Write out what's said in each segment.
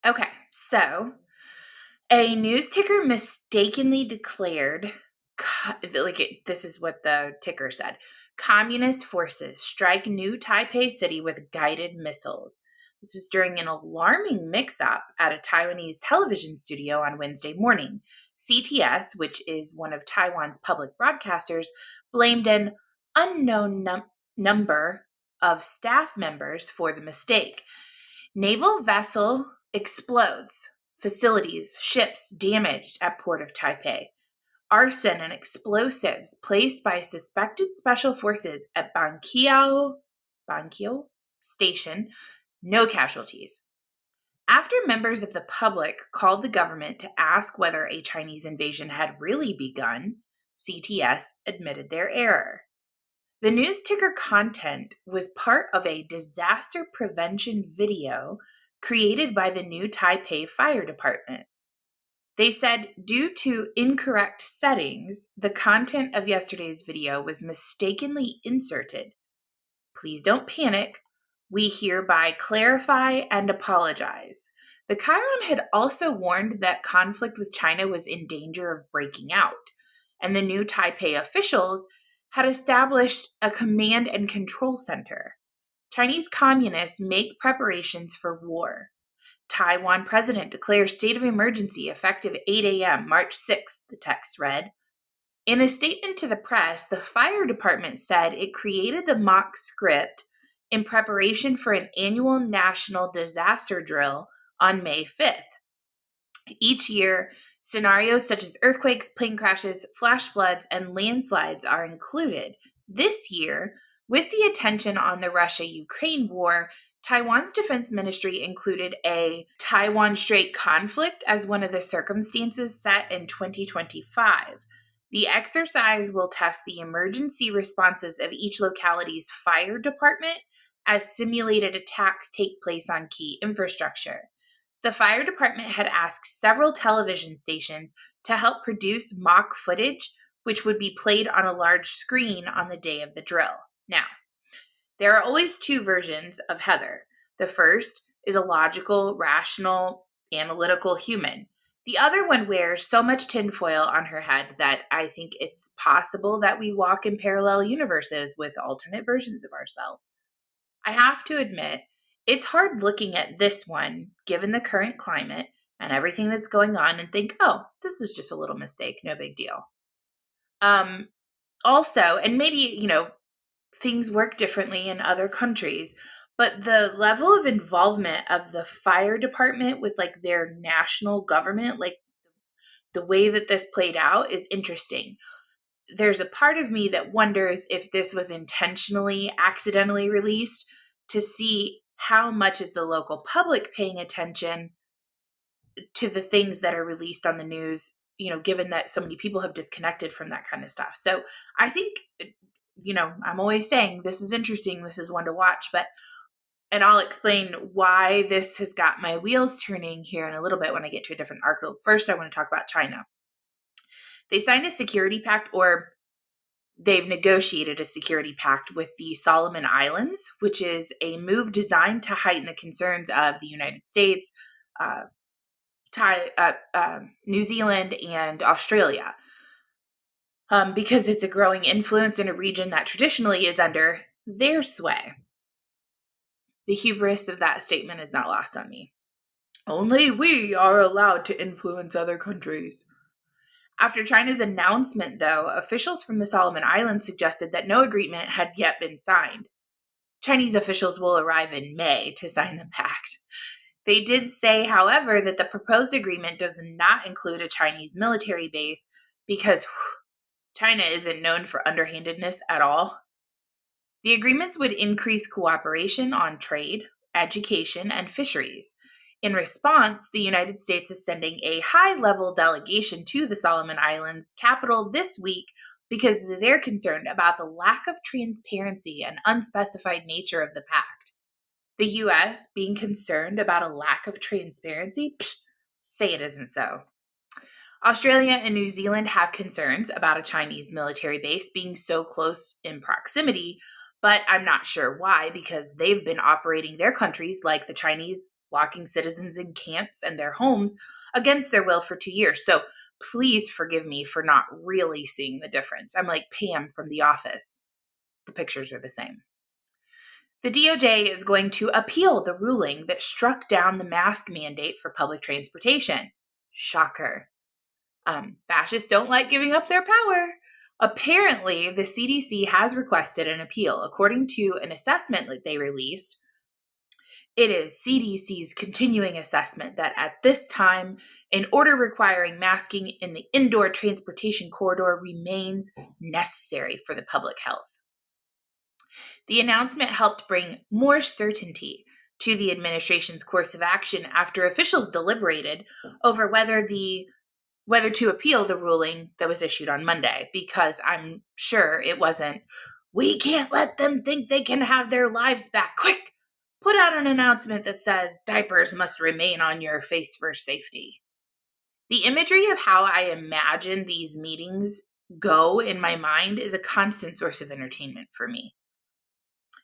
Okay, so a news ticker mistakenly declared, this is what the ticker said: Communist forces strike New Taipei City with guided missiles. This was during an alarming mix up at a Taiwanese television studio on Wednesday morning. CTS, which is one of Taiwan's public broadcasters, blamed an unknown number of staff members for the mistake. Naval vessel explodes. Facilities, ships damaged at Port of Taipei. Arson and explosives placed by suspected special forces at Banqiao Station. No casualties. After members of the public called the government to ask whether a Chinese invasion had really begun, CTS admitted their error. The news ticker content was part of a disaster prevention video created by the New Taipei Fire Department. They said due to incorrect settings, the content of yesterday's video was mistakenly inserted. Please don't panic. We hereby clarify and apologize. The Chiron had also warned that conflict with China was in danger of breaking out, and the New Taipei officials had established a command and control center. Chinese communists make preparations for war. Taiwan president declares state of emergency effective 8 a.m. March 6th, the text read. In a statement to the press, the fire department said it created the mock script in preparation for an annual national disaster drill on May 5th. Each year, scenarios such as earthquakes, plane crashes, flash floods, and landslides are included. This year, with the attention on the Russia-Ukraine war, Taiwan's defense ministry included a Taiwan Strait conflict as one of the circumstances set in 2025. The exercise will test the emergency responses of each locality's fire department as simulated attacks take place on key infrastructure. The fire department had asked several television stations to help produce mock footage, which would be played on a large screen on the day of the drill. Now, there are always two versions of Heather. The first is a logical, rational, analytical human. The other one wears so much tinfoil on her head that I think it's possible that we walk in parallel universes with alternate versions of ourselves. I have to admit, it's hard looking at this one, given the current climate and everything that's going on, and think, oh, this is just a little mistake, no big deal. Also, and maybe, things work differently in other countries, but the level of involvement of the fire department with like their national government, like the way that this played out is interesting. There's a part of me that wonders if this was intentionally, accidentally released to see how much is the local public paying attention to the things that are released on the news, given that so many people have disconnected from that kind of stuff. So I think, I'm always saying this is interesting, this is one to watch, and I'll explain why this has got my wheels turning here in a little bit when I get to a different article. First, I want to talk about China. They signed a security pact, or they've negotiated a security pact with the Solomon Islands, which is a move designed to heighten the concerns of the United States, New Zealand, and Australia, because it's a growing influence in a region that traditionally is under their sway. The hubris of that statement is not lost on me. Only we are allowed to influence other countries. After China's announcement, though, officials from the Solomon Islands suggested that no agreement had yet been signed. Chinese officials will arrive in May to sign the pact. They did say, however, that the proposed agreement does not include a Chinese military base because China isn't known for underhandedness at all. The agreements would increase cooperation on trade, education, and fisheries. In response, the United States is sending a high-level delegation to the Solomon Islands capital this week because they're concerned about the lack of transparency and unspecified nature of the pact. The U.S. being concerned about a lack of transparency? Say it isn't so. Australia and New Zealand have concerns about a Chinese military base being so close in proximity, But I'm not sure why, because they've been operating their countries like the Chinese, locking citizens in camps and their homes against their will for 2 years. So please forgive me for not really seeing the difference. I'm like Pam from The Office. The pictures are the same. The DOJ is going to appeal the ruling that struck down the mask mandate for public transportation. Shocker. Fascists don't like giving up their power. Apparently, the CDC has requested an appeal. According to an assessment that they released, it is CDC's continuing assessment that at this time, an order requiring masking in the indoor transportation corridor remains necessary for the public health. The announcement helped bring more certainty to the administration's course of action after officials deliberated over whether to appeal the ruling that was issued on Monday, because I'm sure it wasn't, we can't let them think they can have their lives back. Quick, put out an announcement that says diapers must remain on your face for safety. The imagery of how I imagine these meetings go in my mind is a constant source of entertainment for me.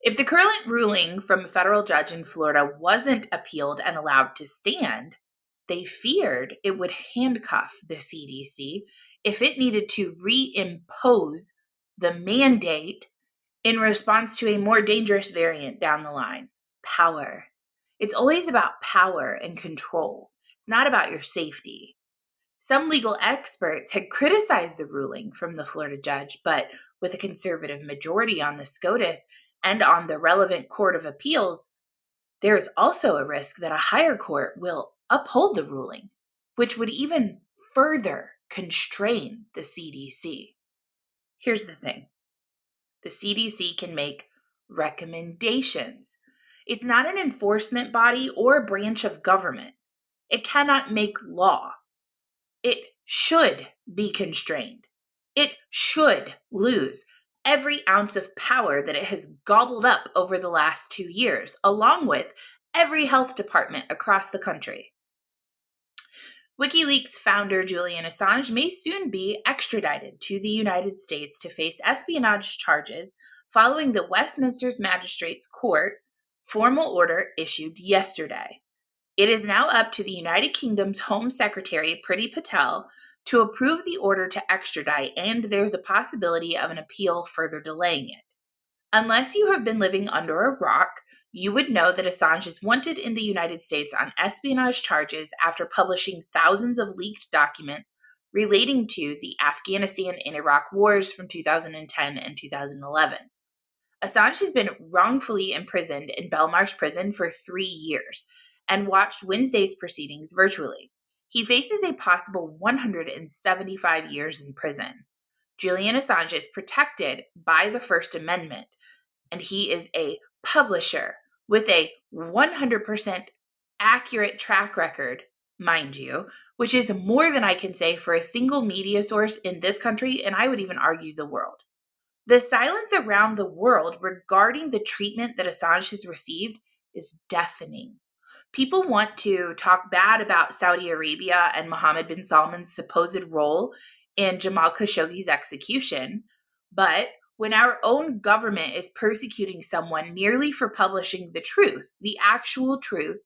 If the current ruling from a federal judge in Florida wasn't appealed and allowed to stand, they feared it would handcuff the CDC if it needed to reimpose the mandate in response to a more dangerous variant down the line. Power. It's always about power and control. It's not about your safety. Some legal experts had criticized the ruling from the Florida judge, but with a conservative majority on the SCOTUS and on the relevant Court of Appeals, there is also a risk that a higher court will uphold the ruling, which would even further constrain the CDC. Here's the thing. The CDC can make recommendations. It's not an enforcement body or a branch of government. It cannot make law. It should be constrained. It should lose every ounce of power that it has gobbled up over the last 2 years, along with every health department across the country. WikiLeaks founder Julian Assange may soon be extradited to the United States to face espionage charges following the Westminster Magistrates Court formal order issued yesterday. It is now up to the United Kingdom's Home Secretary, Priti Patel, to approve the order to extradite, and there's a possibility of an appeal further delaying it. Unless you have been living under a rock, you would know that Assange is wanted in the United States on espionage charges after publishing thousands of leaked documents relating to the Afghanistan and Iraq wars from 2010 and 2011. Assange has been wrongfully imprisoned in Belmarsh Prison for 3 years and watched Wednesday's proceedings virtually. He faces a possible 175 years in prison. Julian Assange is protected by the First Amendment, and he is a publisher with a 100% accurate track record, mind you, which is more than I can say for a single media source in this country, and I would even argue the world. The silence around the world regarding the treatment that Assange has received is deafening. People want to talk bad about Saudi Arabia and Mohammed bin Salman's supposed role in Jamal Khashoggi's execution, but when our own government is persecuting someone merely for publishing the truth, the actual truth,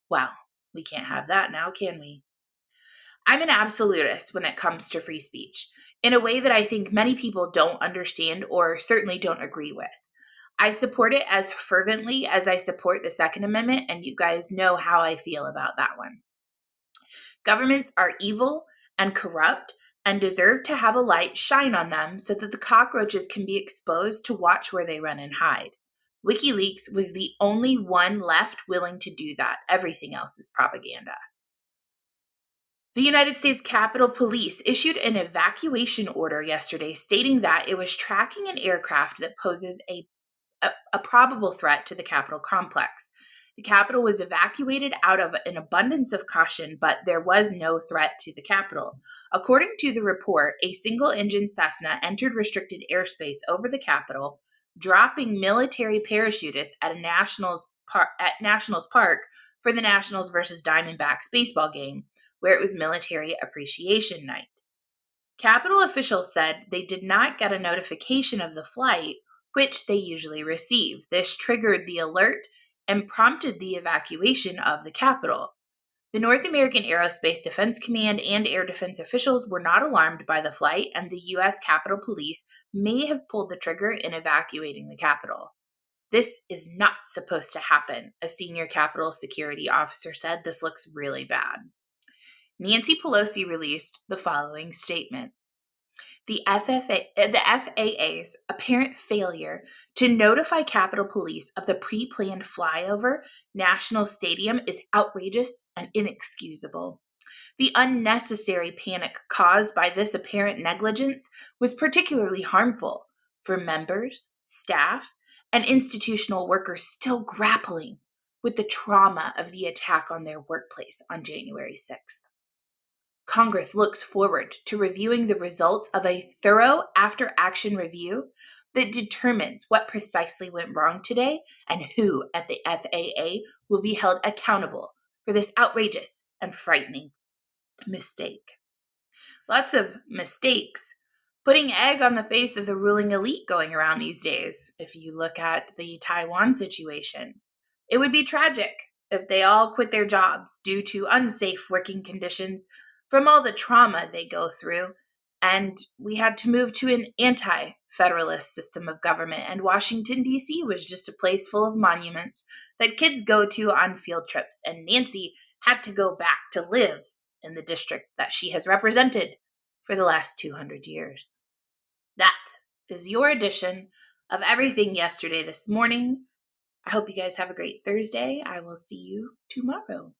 well, we can't have that now, can we? I'm an absolutist when it comes to free speech, in a way that I think many people don't understand or certainly don't agree with. I support it as fervently as I support the Second Amendment, and you guys know how I feel about that one. Governments are evil and corrupt and deserve to have a light shine on them so that the cockroaches can be exposed to watch where they run and hide. WikiLeaks was the only one left willing to do that. Everything else is propaganda. The United States Capitol Police issued an evacuation order yesterday stating that it was tracking an aircraft that poses a probable threat to the Capitol complex. The Capitol was evacuated out of an abundance of caution, but there was no threat to the Capitol. According to the report, a single-engine Cessna entered restricted airspace over the Capitol, dropping military parachutists at Nationals Park for the Nationals versus Diamondbacks baseball game, where it was Military Appreciation Night. Capitol officials said they did not get a notification of the flight which they usually receive. This triggered the alert and prompted the evacuation of the capital. The North American Aerospace Defense Command and air defense officials were not alarmed by the flight, and the U.S. Capitol Police may have pulled the trigger in evacuating the Capitol. This is not supposed to happen, a senior Capitol security officer said. This looks really bad. Nancy Pelosi released the following statement. The FAA's apparent failure to notify Capitol Police of the pre-planned flyover National Stadium is outrageous and inexcusable. The unnecessary panic caused by this apparent negligence was particularly harmful for members, staff, and institutional workers still grappling with the trauma of the attack on their workplace on January 6th. Congress looks forward to reviewing the results of a thorough after-action review that determines what precisely went wrong today and who at the FAA will be held accountable for this outrageous and frightening mistake. Lots of mistakes putting egg on the face of the ruling elite going around these days. If you look at the Taiwan situation, it would be tragic if they all quit their jobs due to unsafe working conditions from all the trauma they go through, and we had to move to an anti-federalist system of government, and Washington, D.C. was just a place full of monuments that kids go to on field trips, and Nancy had to go back to live in the district that she has represented for the last 200 years. That is your edition of Everything Yesterday this morning. I hope you guys have a great Thursday. I will see you tomorrow.